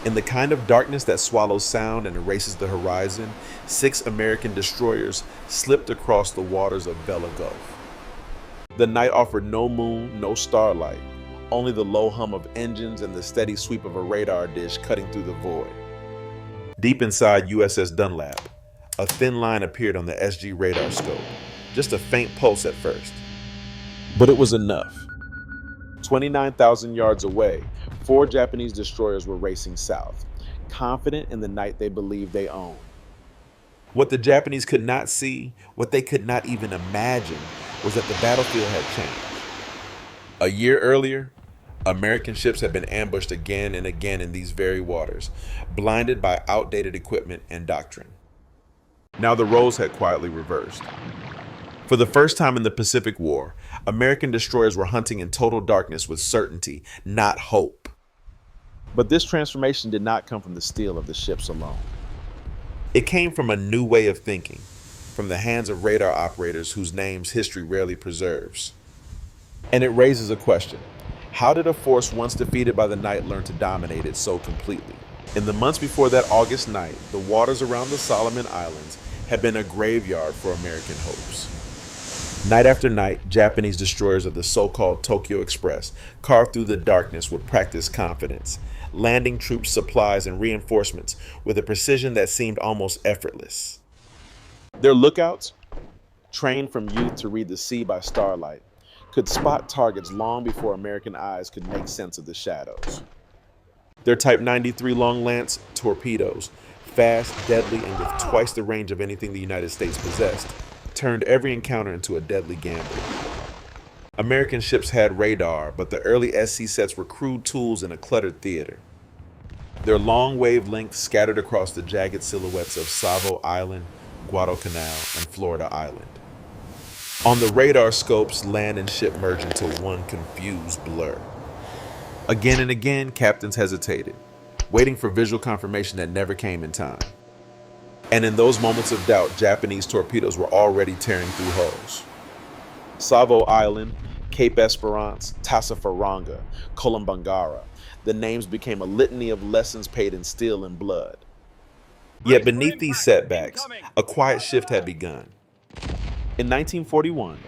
In the kind of darkness that swallows sound and erases the horizon, 6 American destroyers slipped across the waters of Vela Gulf. The night offered no moon, no starlight, only the low hum of engines and the steady sweep of a radar dish cutting through the void. Deep inside USS Dunlap, a thin line appeared on the SG radar scope, just a faint pulse at first. But it was enough. 29,000 yards away, 4 Japanese destroyers were racing south, confident in the night they believed they owned. What the Japanese could not see, what they could not even imagine, was that the battlefield had changed. A year earlier, American ships had been ambushed again and again in these very waters, blinded by outdated equipment and doctrine. Now the roles had quietly reversed. For the first time in the Pacific War, American destroyers were hunting in total darkness with certainty, not hope. But this transformation did not come from the steel of the ships alone. It came from a new way of thinking, from the hands of radar operators whose names history rarely preserves. And it raises a question. How did a force once defeated by the night learn to dominate it so completely? In the months before that August night, the waters around the Solomon Islands had been a graveyard for American hopes. Night after night, Japanese destroyers of the so-called Tokyo Express carved through the darkness with practiced confidence, landing troops, supplies, and reinforcements with a precision that seemed almost effortless. Their lookouts, trained from youth to read the sea by starlight, could spot targets long before American eyes could make sense of the shadows. Their Type 93 Long Lance torpedoes, fast, deadly, and with twice the range of anything the United States possessed, turned every encounter into a deadly gamble. American ships had radar, but the early SC sets were crude tools in a cluttered theater. Their long wavelengths scattered across the jagged silhouettes of Savo Island, Guadalcanal, and Florida Island. On the radar scopes, land and ship merged into one confused blur. Again and again, captains hesitated, waiting for visual confirmation that never came in time. And in those moments of doubt, Japanese torpedoes were already tearing through hulls. Savo Island, Cape Esperance, Tassafaranga, Columbangara, the names became a litany of lessons paid in steel and blood. Yet beneath these setbacks, a quiet shift had begun. In 1941,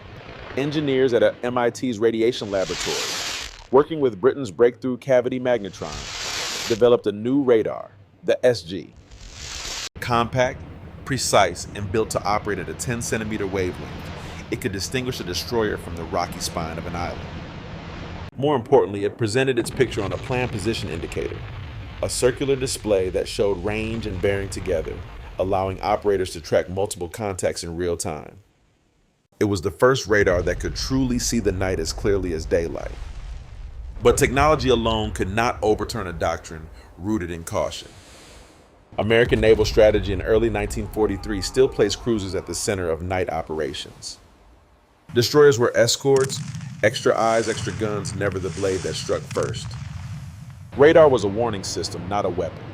engineers at MIT's radiation laboratory, working with Britain's breakthrough cavity magnetron, developed a new radar, the SG. Compact, precise, and built to operate at a 10-centimeter wavelength, it could distinguish a destroyer from the rocky spine of an island. More importantly, it presented its picture on a planned position indicator, a circular display that showed range and bearing together, allowing operators to track multiple contacts in real time. It was the first radar that could truly see the night as clearly as daylight. But technology alone could not overturn a doctrine rooted in caution. American naval strategy in early 1943 still placed cruisers at the center of night operations. Destroyers were escorts, extra eyes, extra guns, never the blade that struck first. Radar was a warning system, not a weapon.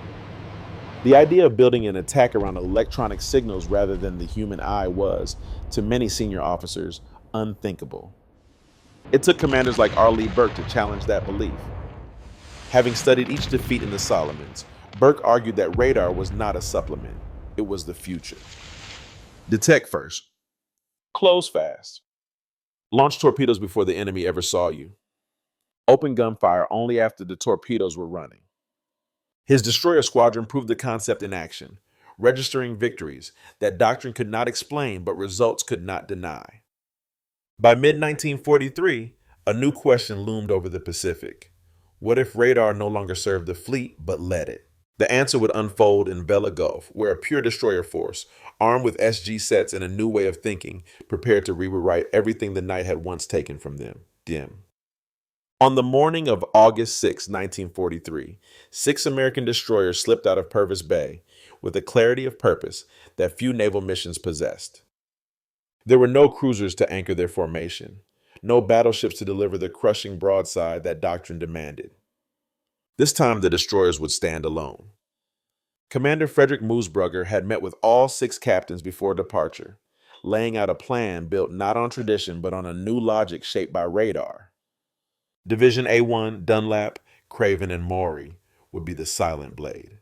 The idea of building an attack around electronic signals rather than the human eye was, to many senior officers, unthinkable. It took commanders like R. Lee Burke to challenge that belief. Having studied each defeat in the Solomons, Burke argued that radar was not a supplement, it was the future. Detect first. Close fast. Launch torpedoes before the enemy ever saw you. Open gunfire only after the torpedoes were running. His destroyer squadron proved the concept in action, registering victories that doctrine could not explain but results could not deny. By mid-1943, a new question loomed over the Pacific. What if radar no longer served the fleet but led it? The answer would unfold in Vela Gulf, where a pure destroyer force, armed with SG sets and a new way of thinking, prepared to rewrite everything the night had once taken from them. On the morning of August 6, 1943, 6 American destroyers slipped out of Purvis Bay with a clarity of purpose that few naval missions possessed. There were no cruisers to anchor their formation, no battleships to deliver the crushing broadside that doctrine demanded. This time the destroyers would stand alone. Commander Frederick Moosbrugger had met with all 6 captains before departure, laying out a plan built not on tradition but on a new logic shaped by radar. Division A1, Dunlap, Craven, and Maury would be the silent blade.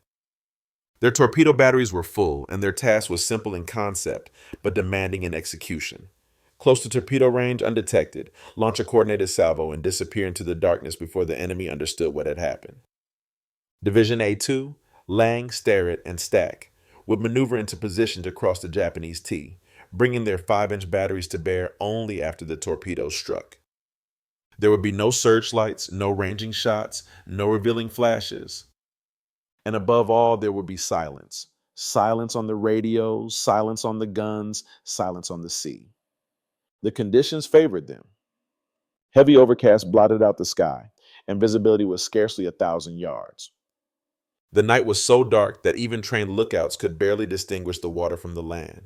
Their torpedo batteries were full, and their task was simple in concept, but demanding in execution. Close to torpedo range, undetected, launch a coordinated salvo and disappear into the darkness before the enemy understood what had happened. Division A2, Lang, Starrett, and Stack would maneuver into position to cross the Japanese T, bringing their 5-inch batteries to bear only after the torpedoes struck. There would be no searchlights, no ranging shots, no revealing flashes. And above all, there would be silence. Silence on the radios, silence on the guns, silence on the sea. The conditions favored them. Heavy overcast blotted out the sky, and visibility was scarcely 1,000 yards. The night was so dark that even trained lookouts could barely distinguish the water from the land.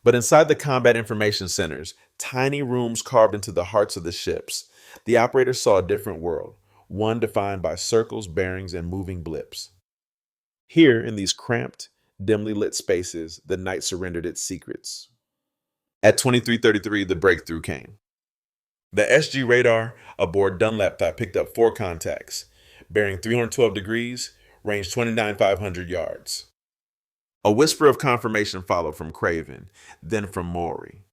But inside the combat information centers, tiny rooms carved into the hearts of the ships, the operators saw a different world, one defined by circles, bearings, and moving blips. Here, in these cramped, dimly lit spaces, the night surrendered its secrets. At 23:33, the breakthrough came. The SG radar aboard Dunlap picked up 4 contacts, bearing 312 degrees, range 29,500 yards. A whisper of confirmation followed from Craven, then from Maury.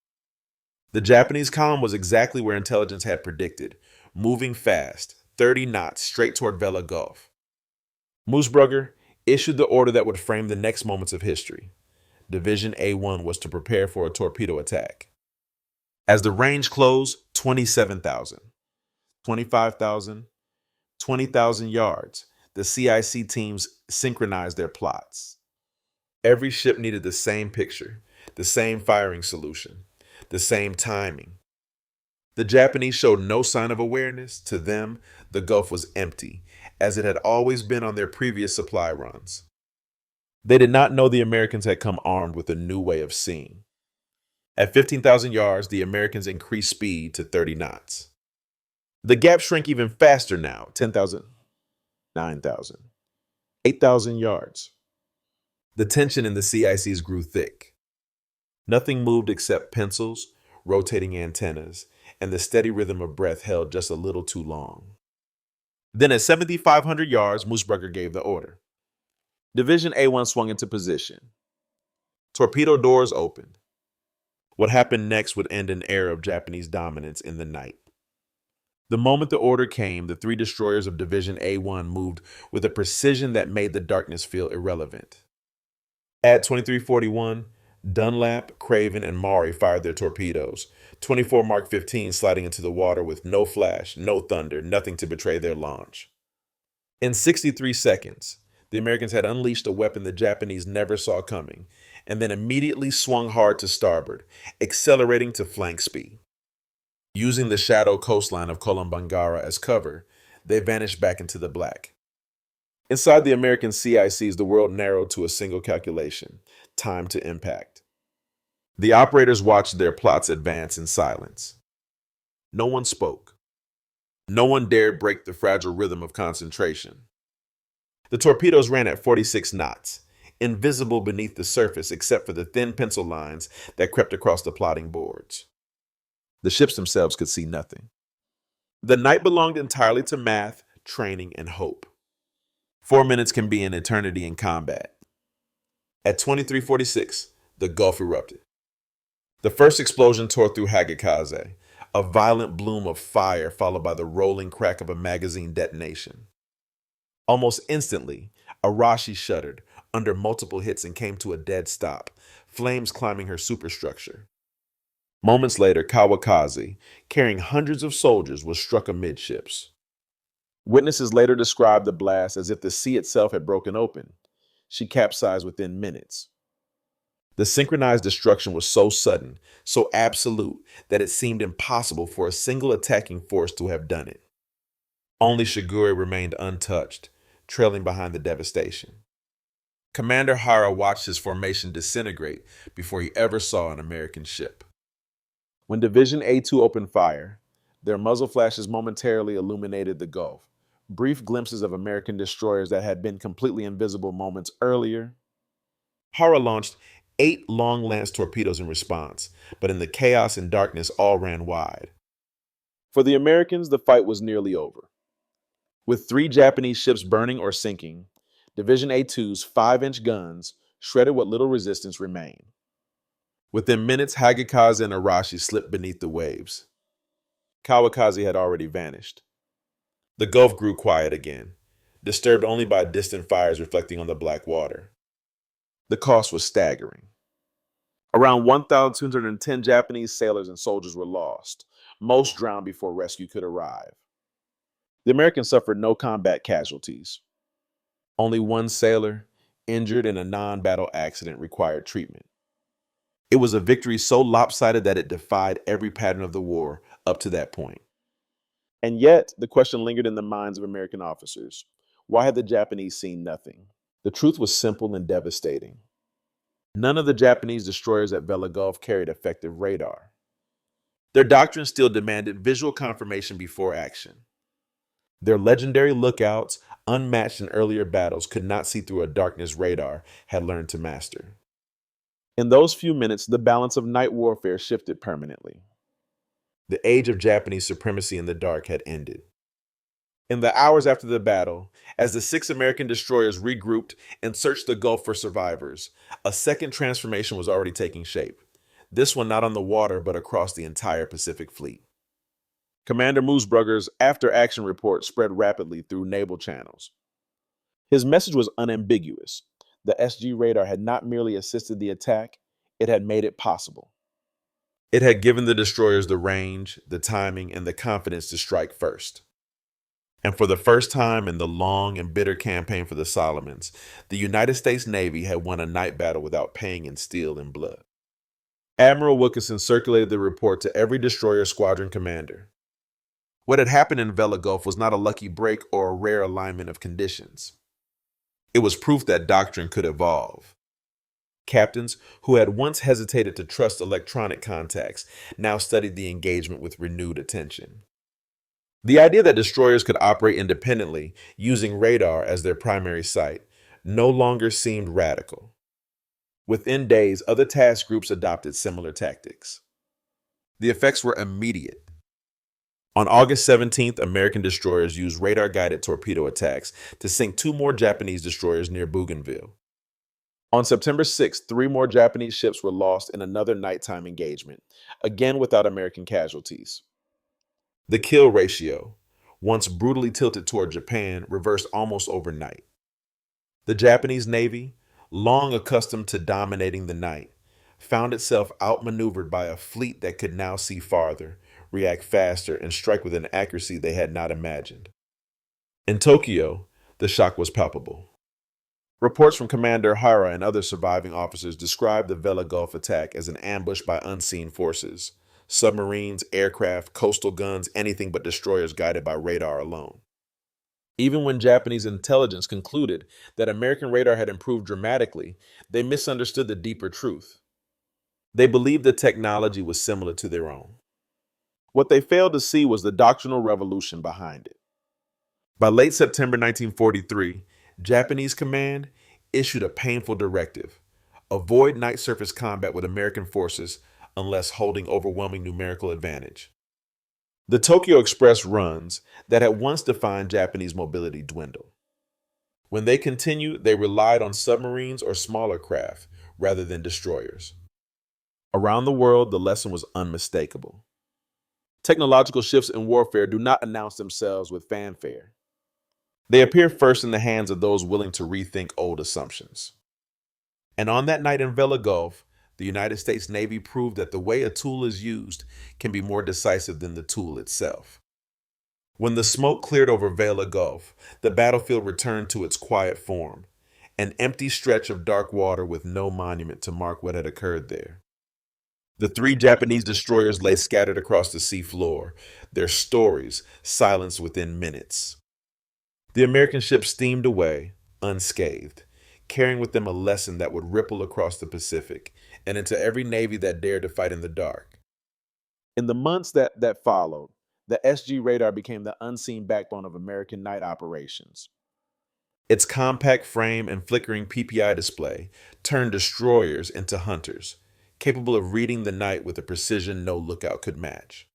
The Japanese column was exactly where intelligence had predicted, moving fast, 30 knots straight toward Vela Gulf. Moosbrugger issued the order that would frame the next moments of history. Division A1 was to prepare for a torpedo attack. As the range closed, 27,000, 25,000, 20,000 yards, the CIC teams synchronized their plots. Every ship needed the same picture, the same firing solution, the same timing. The Japanese showed no sign of awareness. To them, the Gulf was empty, as it had always been on their previous supply runs. They did not know the Americans had come armed with a new way of seeing. At 15,000 yards, the Americans increased speed to 30 knots. The gap shrank even faster now, 10,000, 9,000, 8,000 yards. The tension in the CICs grew thick. Nothing moved except pencils, rotating antennas, and the steady rhythm of breath held just a little too long. Then at 7,500 yards, Moosbrugger gave the order. Division A1 swung into position. Torpedo doors opened. What happened next would end an era of Japanese dominance in the night. The moment the order came, the 3 destroyers of Division A1 moved with a precision that made the darkness feel irrelevant. At 23:41, Dunlap, Craven, and Maury fired their torpedoes, 24 Mark 15 sliding into the water with no flash, no thunder, nothing to betray their launch. In 63 seconds, the Americans had unleashed a weapon the Japanese never saw coming, and then immediately swung hard to starboard, accelerating to flank speed. Using the shadow coastline of Kolombangara as cover, they vanished back into the black. Inside the American CICs, the world narrowed to a single calculation: time to impact. The operators watched their plots advance in silence. No one spoke. No one dared break the fragile rhythm of concentration. The torpedoes ran at 46 knots, invisible beneath the surface except for the thin pencil lines that crept across the plotting boards. The ships themselves could see nothing. The night belonged entirely to math, training, and hope. 4 minutes can be an eternity in combat. At 23:46, the Gulf erupted. The first explosion tore through Hagakaze, a violent bloom of fire followed by the rolling crack of a magazine detonation. Almost instantly, Arashi shuddered under multiple hits and came to a dead stop, flames climbing her superstructure. Moments later, Kawakaze, carrying hundreds of soldiers, was struck amidships. Witnesses later described the blast as if the sea itself had broken open. She capsized within minutes. The synchronized destruction was so sudden, so absolute, that it seemed impossible for a single attacking force to have done it. Only Shigure remained untouched, trailing behind the devastation. Commander Hara watched his formation disintegrate before he ever saw an American ship. When Division A2 opened fire, their muzzle flashes momentarily illuminated the Gulf, brief glimpses of American destroyers that had been completely invisible moments earlier. Hara launched 8 long-lance torpedoes in response, but in the chaos and darkness, all ran wide. For the Americans, the fight was nearly over. With three Japanese ships burning or sinking, Division A2's 5-inch guns shredded what little resistance remained. Within minutes, Hagikaze and Arashi slipped beneath the waves. Kawakaze had already vanished. The Gulf grew quiet again, disturbed only by distant fires reflecting on the black water. The cost was staggering. Around 1,210 Japanese sailors and soldiers were lost, most drowned before rescue could arrive. The Americans suffered no combat casualties. Only one sailor, injured in a non-battle accident, required treatment. It was a victory so lopsided that it defied every pattern of the war up to that point. And yet, the question lingered in the minds of American officers. Why had the Japanese seen nothing? The truth was simple and devastating. None of the Japanese destroyers at Vela Gulf carried effective radar. Their doctrine still demanded visual confirmation before action. Their legendary lookouts, unmatched in earlier battles, could not see through a darkness radar had learned to master. In those few minutes, the balance of night warfare shifted permanently. The age of Japanese supremacy in the dark had ended. In the hours after the battle, as the 6 American destroyers regrouped and searched the Gulf for survivors, a second transformation was already taking shape. This one not on the water, but across the entire Pacific Fleet. Commander Moosbrugger's after-action report spread rapidly through naval channels. His message was unambiguous. The SG radar had not merely assisted the attack, it had made it possible. It had given the destroyers the range, the timing, and the confidence to strike first. And for the first time in the long and bitter campaign for the Solomons, the United States Navy had won a night battle without paying in steel and blood. Admiral Wilkinson circulated the report to every destroyer squadron commander. What had happened in Vela Gulf was not a lucky break or a rare alignment of conditions. It was proof that doctrine could evolve. Captains who had once hesitated to trust electronic contacts now studied the engagement with renewed attention. The idea that destroyers could operate independently, using radar as their primary site, no longer seemed radical. Within days, other task groups adopted similar tactics. The effects were immediate. On August 17th, American destroyers used radar-guided torpedo attacks to sink 2 more Japanese destroyers near Bougainville. On September 6th, 3 more Japanese ships were lost in another nighttime engagement, again without American casualties. The kill ratio, once brutally tilted toward Japan, reversed almost overnight. The Japanese Navy, long accustomed to dominating the night, found itself outmaneuvered by a fleet that could now see farther, react faster, and strike with an accuracy they had not imagined. In Tokyo, the shock was palpable. Reports from Commander Hara and other surviving officers described the Vela Gulf attack as an ambush by unseen forces. Submarines, aircraft, coastal guns, anything but destroyers guided by radar alone. Even when Japanese intelligence concluded that American radar had improved dramatically, they misunderstood the deeper truth. They believed the technology was similar to their own. What they failed to see was the doctrinal revolution behind it. By late September 1943, Japanese command issued a painful directive: avoid night surface combat with American forces unless holding overwhelming numerical advantage. The Tokyo Express runs that had once defined Japanese mobility dwindled. When they continued, they relied on submarines or smaller craft rather than destroyers. Around the world, the lesson was unmistakable. Technological shifts in warfare do not announce themselves with fanfare. They appear first in the hands of those willing to rethink old assumptions. And on that night in Vela Gulf, the United States Navy proved that the way a tool is used can be more decisive than the tool itself. When the smoke cleared over Vela Gulf, the battlefield returned to its quiet form, an empty stretch of dark water with no monument to mark what had occurred there. The 3 Japanese destroyers lay scattered across the sea floor, their stories silenced within minutes. The American ships steamed away, unscathed, carrying with them a lesson that would ripple across the Pacific and into every navy that dared to fight in the dark. In the months that followed, the SG radar became the unseen backbone of American night operations. Its compact frame and flickering PPI display turned destroyers into hunters, capable of reading the night with a precision no lookout could match.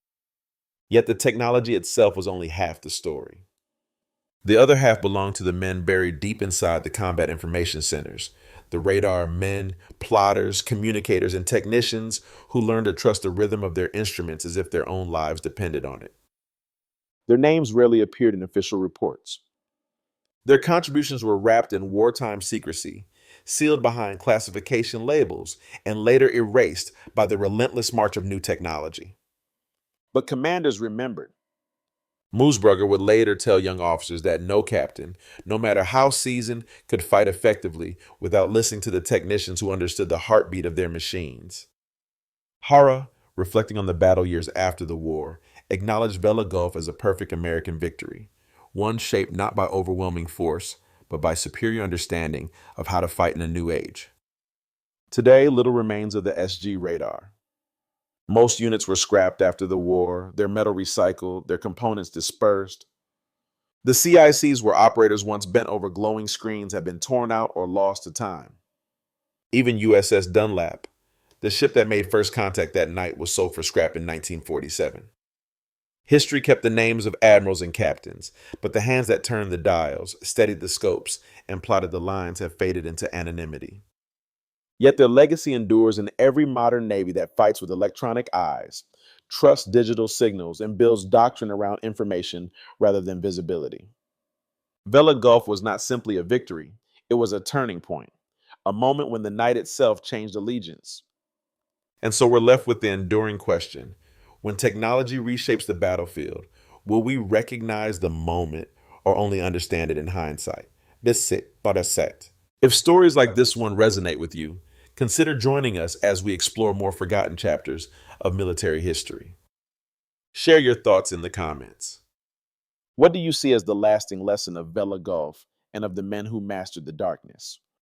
Yet the technology itself was only half the story. The other half belonged to the men buried deep inside the combat information centers, the radar men, plotters, communicators, and technicians who learned to trust the rhythm of their instruments as if their own lives depended on it. Their names rarely appeared in official reports. Their contributions were wrapped in wartime secrecy, sealed behind classification labels, and later erased by the relentless march of new technology. But commanders remembered. Moosbrugger would later tell young officers that no captain, no matter how seasoned, could fight effectively without listening to the technicians who understood the heartbeat of their machines. Hara, reflecting on the battle years after the war, acknowledged Vela Gulf as a perfect American victory, one shaped not by overwhelming force, but by superior understanding of how to fight in a new age. Today, little remains of the SG radar. Most units were scrapped after the war, their metal recycled, their components dispersed. The CICs, where operators once bent over glowing screens, have been torn out or lost to time. Even USS Dunlap, the ship that made first contact that night, was sold for scrap in 1947. History kept the names of admirals and captains, but the hands that turned the dials, steadied the scopes, and plotted the lines have faded into anonymity. Yet their legacy endures in every modern Navy that fights with electronic eyes, trusts digital signals, and builds doctrine around information rather than visibility. Vela Gulf was not simply a victory, it was a turning point, a moment when the night itself changed allegiance. And so we're left with the enduring question: when technology reshapes the battlefield, will we recognize the moment or only understand it in hindsight? This it, but a set. If stories like this one resonate with you, consider joining us as we explore more forgotten chapters of military history. Share your thoughts in the comments. What do you see as the lasting lesson of Vela Gulf and of the men who mastered the darkness?